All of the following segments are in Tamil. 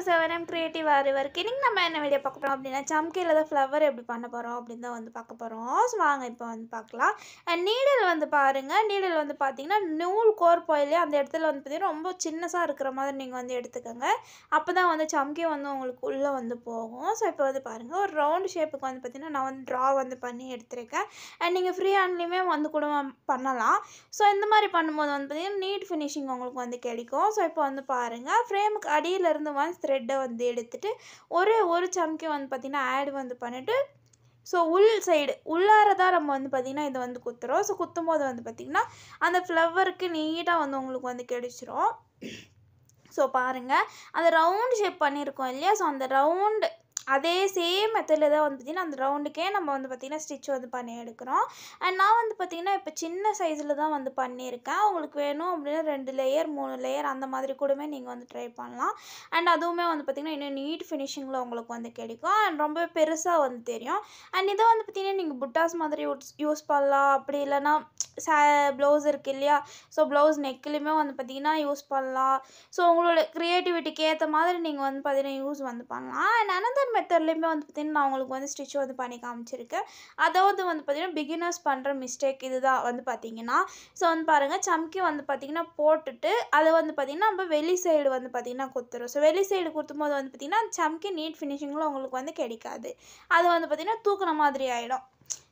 24/7 கிரியேட்டிவ் ஆரிவொர்க். இன்னைக்கு நம்ம என்ன வீடியோ பார்க்க போகிறோம் அப்படின்னா, சம்கியில் தான் ஃப்ளவர் எப்படி பண்ண போகிறோம் அப்படின்னு தான் வந்து பார்க்க போகிறோம். ஸோ வாங்க இப்போ வந்து பார்க்கலாம். நீடில் வந்து பாருங்கள். நீடில் வந்து பார்த்தீங்கன்னா நூல் கோர்ப்போம் இல்லையா, அந்த இடத்துல வந்து பார்த்தீங்கன்னா ரொம்ப சின்னதாக இருக்கிற மாதிரி நீங்கள் வந்து எடுத்துக்கோங்க. அப்போ தான் வந்து சம்கி வந்து உங்களுக்கு உள்ளே வந்து போகும். ஸோ இப்போ வந்து பாருங்கள், ஒரு ரவுண்ட் ஷேப்புக்கு வந்து பார்த்தீங்கன்னா நான் வந்து ட்ரா வந்து பண்ணி எடுத்துருக்கேன். அண்ட் நீங்கள் ஃப்ரீ ஹேண்ட்லேயுமே வந்து கூட பண்ணலாம். ஸோ இந்த மாதிரி பண்ணும்போது வந்து பார்த்தீங்கன்னா நீட் ஃபினிஷிங் உங்களுக்கு வந்து கிடைக்கும். ஸோ இப்போ வந்து பாருங்கள், ஃப்ரேமுக்கு அடியிலேருந்து வந்து த்ரெட்டை வந்து எடுத்துகிட்டு ஒரு சம்கி வந்து பார்த்திங்கன்னா ஆட் வந்து பண்ணிவிட்டு, ஸோ உள் சைடு உள்ளார தான் நம்ம வந்து பார்த்திங்கன்னா இதை வந்து குத்துறோம். ஸோ குத்தும் போது வந்து பார்த்திங்கன்னா அந்த ஃப்ளவருக்கு நீட்டாக வந்து உங்களுக்கு வந்து கிடைச்சிரும். ஸோ பாருங்கள், அந்த ரவுண்ட் ஷேப் பண்ணியிருக்கோம் இல்லையா, ஸோ அந்த ரவுண்டு அதே சேம் மெத்தடில் தான் வந்து பார்த்திங்கன்னா அந்த ரவுண்டுக்கே நம்ம வந்து பார்த்திங்கன்னா ஸ்டிச் வந்து பண்ணி எடுக்கிறோம். அண்ட் நான் வந்து பார்த்திங்கன்னா இப்போ சின்ன சைஸில் தான் வந்து பண்ணியிருக்கேன். உங்களுக்கு வேணும் அப்படின்னா 2 லேயர் 3 லேயர் அந்த மாதிரி கூடவே நீங்கள் வந்து ட்ரை பண்ணலாம். அண்ட் அதுவுமே வந்து பார்த்திங்கன்னா இன்னும் நீட் ஃபினிஷிங்கில் உங்களுக்கு வந்து கிடைக்கும். அண்ட் ரொம்ப பெருசாக வந்து தெரியும். அண்ட் இதை வந்து பார்த்திங்கன்னா நீங்கள் புட்டாஸ் மாதிரி யூஸ் பண்ணலாம். அப்படி இல்லைன்னா ப்ளவுஸ் இருக்குது இல்லையா, ஸோ ப்ளவுஸ் நெக்லையுமே வந்து பார்த்திங்கன்னா யூஸ் பண்ணலாம். ஸோ உங்களோட க்ரியேட்டிவிட்டிக்கு ஏற்ற மாதிரி நீங்கள் வந்து பார்த்திங்கன்னா யூஸ் வந்து பண்ணலாம். அண்ட் அனதர் மெத்தட்லேயுமே வந்து பார்த்திங்கன்னா நான் உங்களுக்கு வந்து ஸ்டிச் வந்து பண்ணி காமிச்சிருக்கேன். அதாவது வந்து பார்த்திங்கன்னா பிகினர்ஸ் பண்ணுற மிஸ்டேக் இதுதான் வந்து பார்த்திங்கன்னா. ஸோ வந்து பாருங்கள், சம்கி வந்து பார்த்திங்கன்னா போட்டுட்டு அதை வந்து பார்த்திங்கன்னா நம்ம வெளி சைடு வந்து பார்த்திங்கன்னா குத்துறோம். ஸோ வெளி சைடு குத்தும்போது வந்து பார்த்திங்கன்னா சம்கி நீட் ஃபினிஷிங்கில் உங்களுக்கு வந்து கிடைக்காது. அது வந்து பார்த்திங்கன்னா தூக்குன மாதிரி ஆகிடும்.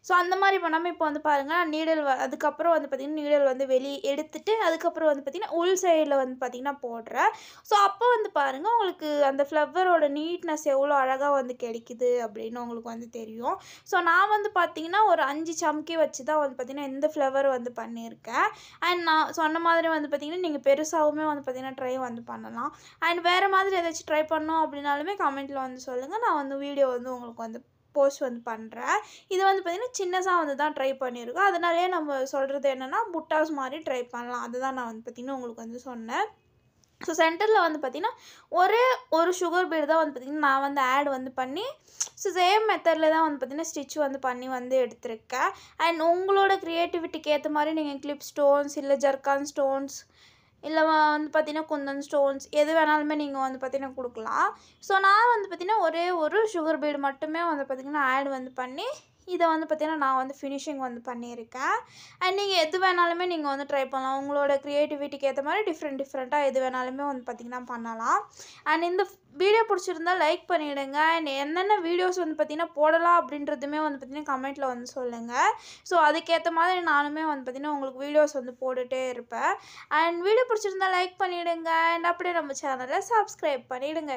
ஸோ அந்த மாதிரி பண்ணாமல் இப்போ வந்து பாருங்கள், நீடல் அதுக்கப்புறம் வந்து பார்த்திங்கன்னா நீடல் வந்து வெளியே எடுத்துட்டு அதுக்கப்புறம் வந்து பார்த்திங்கன்னா உள் சைடில் வந்து பார்த்திங்கன்னா போடுறேன். ஸோ அப்போ வந்து பாருங்கள், உங்களுக்கு அந்த ஃப்ளவரோட நீட்னஸ் எவ்வளோ அழகாக வந்து கிடைக்குது அப்படின்னு உங்களுக்கு வந்து தெரியும். ஸோ நான் வந்து பார்த்திங்கன்னா ஒரு 5 சம்கி வச்சு தான் வந்து பார்த்திங்கன்னா இந்த ஃப்ளவர் வந்து பண்ணியிருக்கேன். அண்ட் நான் சொன்ன மாதிரி வந்து பார்த்திங்கன்னா நீங்கள் பெருசாகவுமே வந்து பார்த்திங்கன்னா ட்ரை வந்து பண்ணலாம். அண்ட் வேறு மாதிரி ஏதாச்சும் ட்ரை பண்ணோம் அப்படின்னாலுமே கமெண்ட்டில் வந்து சொல்லுங்கள். நான் வந்து வீடியோ வந்து உங்களுக்கு வந்து போஸ்ட் வந்து பண்ணுறேன். இது வந்து பார்த்திங்கன்னா சின்னதாக வந்து தான் ட்ரை பண்ணியிருக்கோம். அதனாலேயே நம்ம சொல்கிறது என்னென்னா புட்டாஸ் மாதிரி ட்ரை பண்ணலாம். அதுதான் நான் வந்து பார்த்திங்கன்னா உங்களுக்கு வந்து சொன்னேன். ஸோ சென்டரில் வந்து பார்த்திங்கன்னா ஒரு சுகர் பீடு தான் வந்து பார்த்திங்கன்னா நான் வந்து ஆட் வந்து பண்ணி ஸோ சேம் மெத்தடில் தான் வந்து பார்த்திங்கன்னா ஸ்டிச் வந்து பண்ணி வந்து எடுத்திருக்கேன். அண்ட் உங்களோட க்ரியேட்டிவிட்டிக்கு ஏற்ற மாதிரி நீங்கள் கிளிப் ஸ்டோன்ஸ் இல்லை ஜர்கான் ஸ்டோன்ஸ் இல்லை வந்து பார்த்திங்கன்னா குந்தன் ஸ்டோன்ஸ் எது வேணாலுமே நீங்கள் வந்து பார்த்திங்கன்னா கொடுக்கலாம். ஸோ நான் வந்து பார்த்திங்கன்னா ஒரு சுகர் பீடு மட்டுமே வந்து பார்த்திங்கன்னா ஆட் வந்து பண்ணி இதை வந்து பார்த்திங்கன்னா நான் வந்து ஃபினிஷிங் வந்து பண்ணியிருக்கேன். அண்ட் நீங்கள் எது வேணாலுமே நீங்கள் வந்து ட்ரை பண்ணலாம். உங்களோட க்ரியேட்டிவிட்டிக்கு ஏற்ற மாதிரி டிஃப்ரெண்ட்டாக எது வேணாலுமே வந்து பார்த்திங்கன்னா பண்ணலாம். அண்ட் இந்த வீடியோ பிடிச்சிருந்தா லைக் பண்ணிவிடுங்க. அண்ட் என்னென்ன வீடியோஸ் வந்து பார்த்திங்கன்னா போடலாம் அப்படின்றதுமே வந்து பார்த்திங்கன்னா கமெண்ட்டில் வந்து சொல்லுங்கள். ஸோ அதுக்கேற்ற மாதிரி நானுமே வந்து பார்த்திங்கன்னா உங்களுக்கு வீடியோஸ் வந்து போட்டுகிட்டே இருப்பேன். அண்ட் வீடியோ பிடிச்சிருந்தா லைக் பண்ணிவிடுங்க. அண்ட் அப்படியே நம்ம சேனலை சப்ஸ்கிரைப் பண்ணிவிடுங்க.